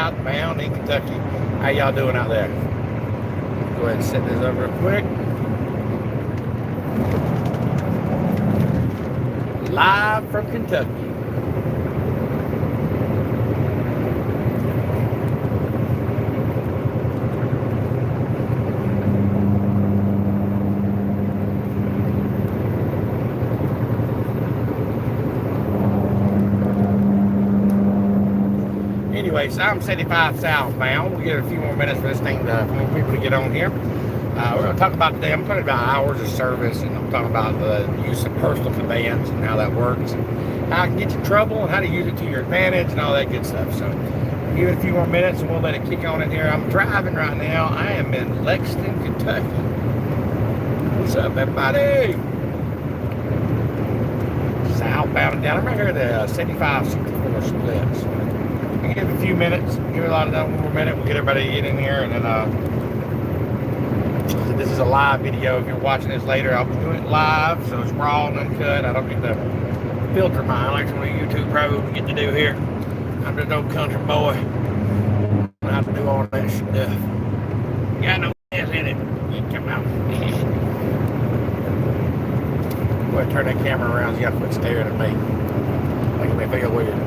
southbound in Kentucky. How y'all doing out there? Go ahead and set this up real quick. Live from Kentucky. Anyways, I'm 75 southbound. We'll get a few more minutes for this thing for more people to get on here. We're going to talk about today, I'm talking about hours of service, and I'm talking about the use of personal conveyance and how that works, and how it can get you in trouble, and how to use it to your advantage, and all that good stuff. So, give it a few more minutes, and we'll let it kick on in here. I'm driving right now. I am in Lexington, Kentucky. What's up, everybody? Southbound and down. I'm right here at the 75-64 split. So, I'll give it a few minutes. Give it a lot of one more minute. We'll get everybody to get in here, and then this is a live video. If you're watching this later, I'll be doing it live, so it's raw and uncut. I don't get to filter mine like some of the YouTube pros get to do here. I'm just no country boy. I don't have to do all that stuff. Got no ass in it. You come out. Go ahead and turn that camera around so you have to quit staring at me. Making me feel weird.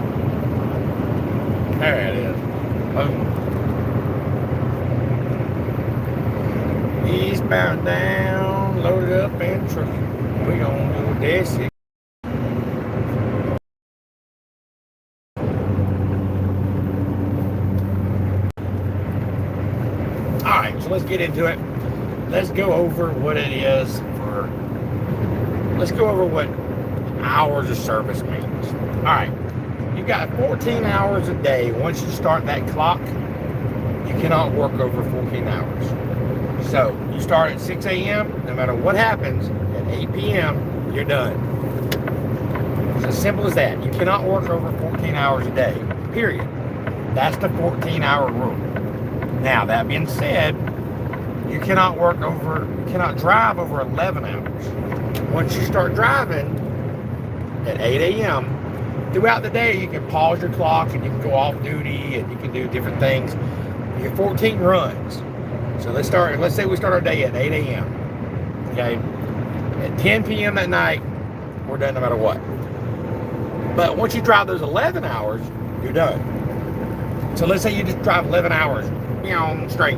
There it is. Boom. Eastbound down, loaded up and truck. We gonna do this. Alright, so let's get into it. Let's go over what it is for. Let's go over what hours of service means. Alright, you got 14 hours a day. Once you start that clock, you cannot work over 14 hours. So, you start at 6 a.m., no matter what happens, at 8 p.m., you're done. It's as simple as that. You cannot work over 14 hours a day, period. That's the 14-hour rule. Now, that being said, you cannot drive over 11 hours. Once you start driving at 8 a.m., throughout the day, you can pause your clock and you can go off duty and you can do different things. You get 14 runs. So let's say we start our day at 8 a.m. Okay? At 10 p.m. that night, we're done no matter what. But once you drive those 11 hours, you're done. So let's say you just drive 11 hours, straight.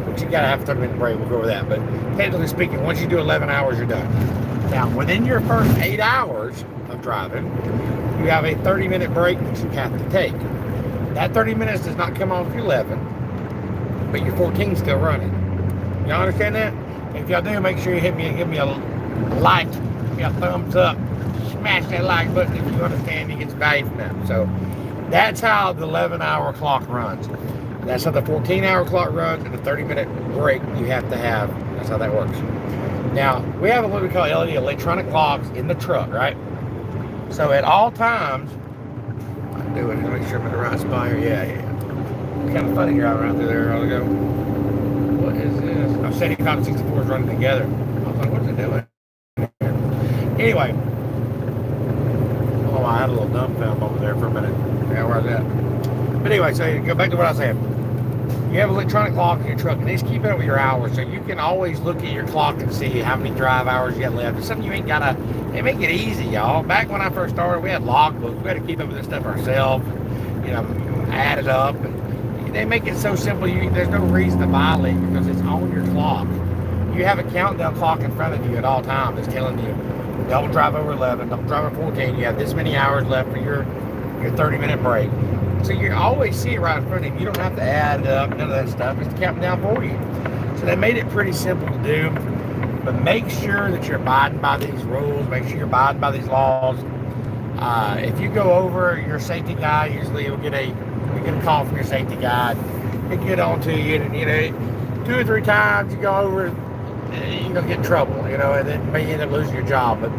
But you gotta have a 30-minute break, we'll go over that. But technically speaking, once you do 11 hours, you're done. Now, within your first 8 hours of driving, you have a 30-minute break that you have to take. That 30 minutes does not come off your 11. But your 14 is still running. Y'all understand that? If y'all do, make sure you give me a like, give me a thumbs up, smash that like button if you understand you get some value from that. So that's how the 11-hour clock runs. That's how the 14-hour clock runs, and the 30-minute break you have to have. That's how that works. Now, we have what we call LED electronic clocks in the truck, right? So at all times, I'm doing it to make sure I'm in the right spot here. Yeah. Kind of funny around through there a while ago. What is this? I'm 75 and 64 is running together. I was like, what is it doing? Anyway. Oh, I had a little dump film over there for a minute. Yeah, where's that? But anyway, so go back to what I was saying. You have an electronic clock in your truck, and they just keep it with your hours, so you can always look at your clock and see how many drive hours you got left. It's something you ain't gotta. They make it easy, y'all. Back when I first started, we had logbooks. We had to keep up with this stuff ourselves. Add it up. They make it so simple, there's no reason to violate because it's on your clock. You have a countdown clock in front of you at all times that's telling you, don't drive over 11, don't drive over 14, you have this many hours left for your 30-minute break. So you always see it right in front of you. You don't have to add it up, none of that stuff. It's counting down for you. So they made it pretty simple to do, but make sure that you're abiding by these rules, make sure you're abiding by these laws. If you go over, your safety guy usually will get a call from your safety guide. They get on to you, and 2 or 3 times you go over, you're gonna get in trouble, and then may end up losing your job. But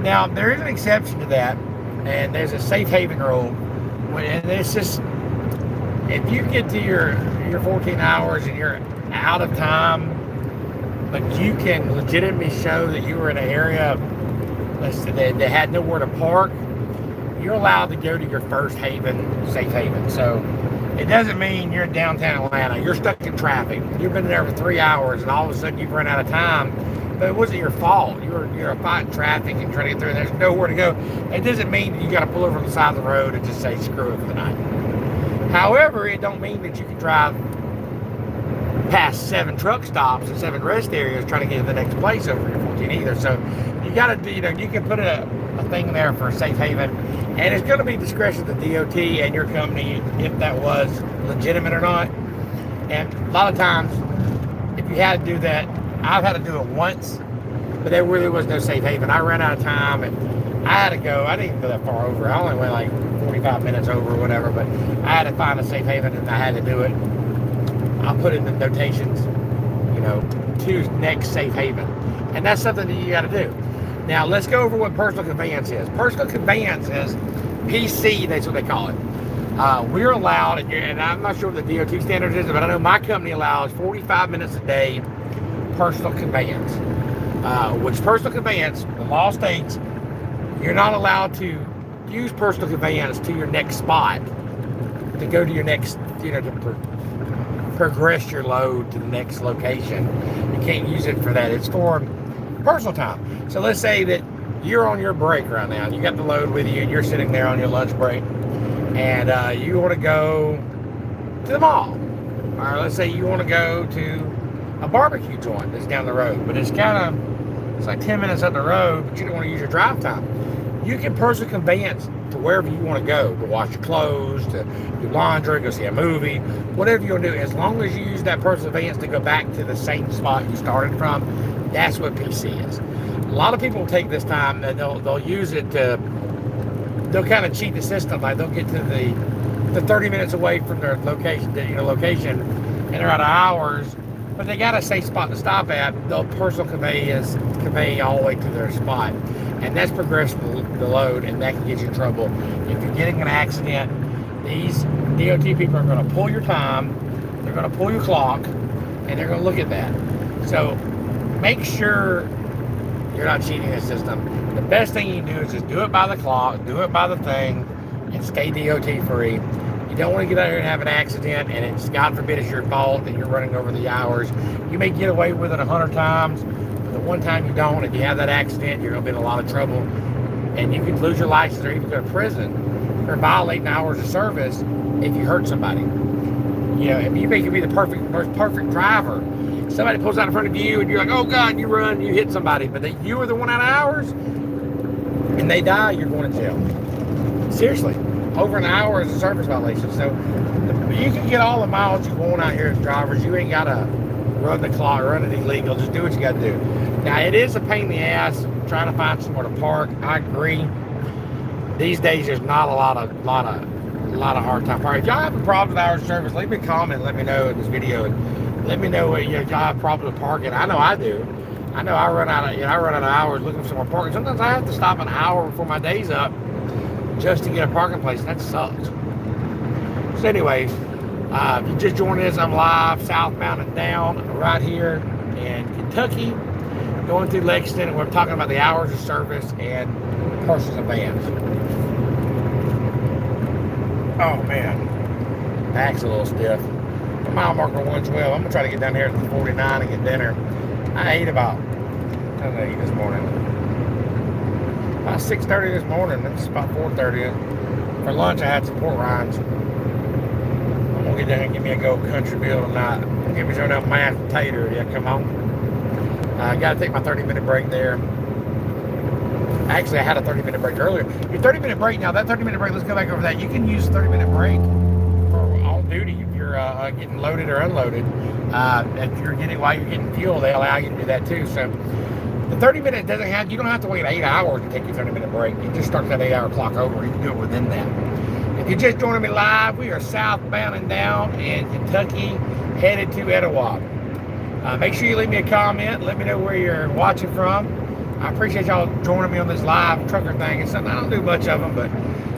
now there is an exception to that, and there's a safe haven rule. And it's just, if you get to your 14 hours and you're out of time, but you can legitimately show that you were in an area that had nowhere to park, you're allowed to go to your first haven, safe haven. So It doesn't mean you're in downtown Atlanta. You're stuck in traffic. You've been there for 3 hours, and all of a sudden you've run out of time. But it wasn't your fault. You're fighting traffic and trying to get through, and there's nowhere to go. It doesn't mean that you got to pull over on the side of the road and just say screw it for the night. However, it don't mean that you can drive past 7 truck stops and 7 rest areas trying to get to the next place over your 14 either. So you got to do, you can put a thing there for a safe haven, and it's going to be discretion of the DOT and your company if that was legitimate or not. And a lot of times, if you had to do that, I've had to do it once, but there really was no safe haven. I ran out of time, and I had to go. I didn't even go that far over. I only went like 45 minutes over or whatever, but I had to find a safe haven, and I had to do it. I'll put in the notations, to next safe haven. And that's something that you got to do. Now, let's go over what personal conveyance is. Personal conveyance is PC, that's what they call it. We're allowed, and I'm not sure what the DOT standard is, but I know my company allows 45 minutes a day personal conveyance. Which personal conveyance, the law states, you're not allowed to use personal conveyance to your next spot, to go to your next, to progress your load to the next location. You can't use it for that. It's for personal time. So let's say that you're on your break right now. You got the load with you, and you're sitting there on your lunch break, and you want to go to the mall. Or let's say you want to go to a barbecue joint that's down the road, but it's like 10 minutes up the road, but you don't want to use your drive time. You can personal conveyance to wherever you want to go, to wash your clothes, to do laundry, go see a movie, whatever you want to do. As long as you use that personal conveyance to go back to the same spot you started from, that's what PC is. A lot of people take this time and they'll use it to, they'll kind of cheat the system. Like they'll get to the 30 minutes away from their location, and they're out of hours, but they got a safe spot to stop at. They'll personal convey all the way to their spot, and that's progressing the load, and that can get you in trouble. If you're getting an accident, these DOT people are going to pull your time, they're going to pull your clock, and they're going to look at that. So make sure you're not cheating the system. The best thing you can do is just do it by the clock, do it by the thing, and stay DOT free. You don't want to get out here and have an accident, and it's, God forbid, it's your fault and you're running over the hours. You may get away with it 100 times, but the one time you don't, if you have that accident, you're going to be in a lot of trouble, and you could lose your license or even go to prison for violating hours of service if you hurt somebody. You may be the most perfect driver. Somebody pulls out in front of you, and you're like, oh God, you run, you hit somebody, but you were the one out of hours, and they die, you're going to jail. Seriously. Over an hour is a service violation. So you can get all the miles you want out here as drivers. You ain't got to run the clock, run it illegal. Just do what you got to do. Now, it is a pain in the ass trying to find somewhere to park. I agree. These days, there's not a lot of hard time parking. If y'all have a problem with hours of service, leave me a comment and let me know in this video. And let me know if y'all have a problem with parking. I know I do. I know I run out of hours looking for somewhere to park. Sometimes I have to stop an hour before my day's up just to get a parking place. That sucks. So anyways, if you just joined us, I'm live southbound and down right here in Kentucky, going through Lexington, and we're talking about the hours of service and personal conveyance. Oh man, back's a little stiff. The mile marker 112. I'm gonna try to get down here at 49 and get dinner. I ate about, what did I eat this morning? About 6:30 this morning. It's about 4:30. For lunch, I had some pork rinds. I'm gonna get down and give me a go country meal tonight. Give me some of that mashed potato. Yeah, come on. I gotta take my 30-minute break there. Actually, I had a 30-minute break earlier. Your 30-minute break now. That 30-minute break. Let's go back over that. You can use a 30-minute break for on duty if you're getting loaded or unloaded. If you're while you're getting fuel, they allow you to do that too. So. The 30-minute you don't have to wait 8 hours to take your 30-minute break. You just start that 8-hour clock over. You can do it within that. If you're just joining me live, we are southbound and down in Kentucky, headed to Etowah. Make sure you leave me a comment. Let me know where you're watching from. I appreciate y'all joining me on this live trucker thing. It's something I don't do much of them, but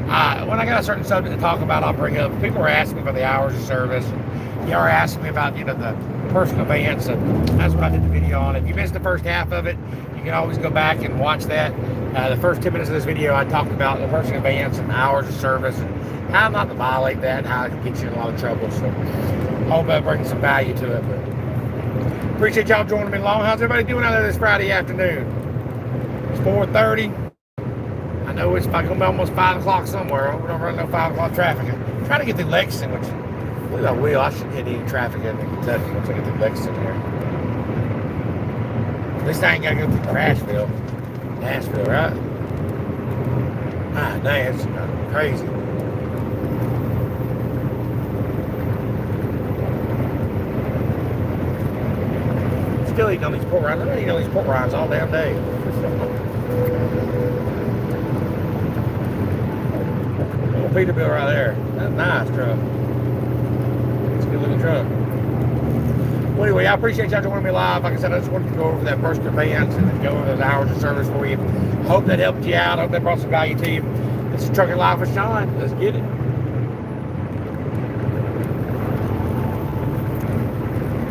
When I got a certain subject to talk about, I'll bring up. People are asking me about the hours of service. You are asking me about, the personal conveyance, and that's what I did the video on. If you missed the first half of it, you can always go back and watch that. The first 10 minutes of this video, I talked about the personal conveyance and hours of service and how not to violate that and how it can get you in a lot of trouble. So, hope that brings some value to it. But appreciate y'all joining me along. How's everybody doing out there this Friday afternoon? It's 4:30. I know it's like almost 5 o'clock somewhere. We don't run no 5 o'clock traffic. I'm trying to get through Lexington, which I believe I will. I shouldn't hit any traffic in Kentucky once I get through Lexington here. At least I ain't got to go through Nashville, right? Ah, dang, it's crazy. Still eating on these pork rinds. I'm not eating on these pork rinds all damn day. Little Peterbilt right there. That's a nice truck. It's a good looking truck. Well, anyway, I appreciate y'all joining me live. Like I said, I just wanted to go over that personal conveyance and go over those hours of service for you. Hope that helped you out. Hope that brought some value to you. This is Trucking Life with Sean. Let's get it.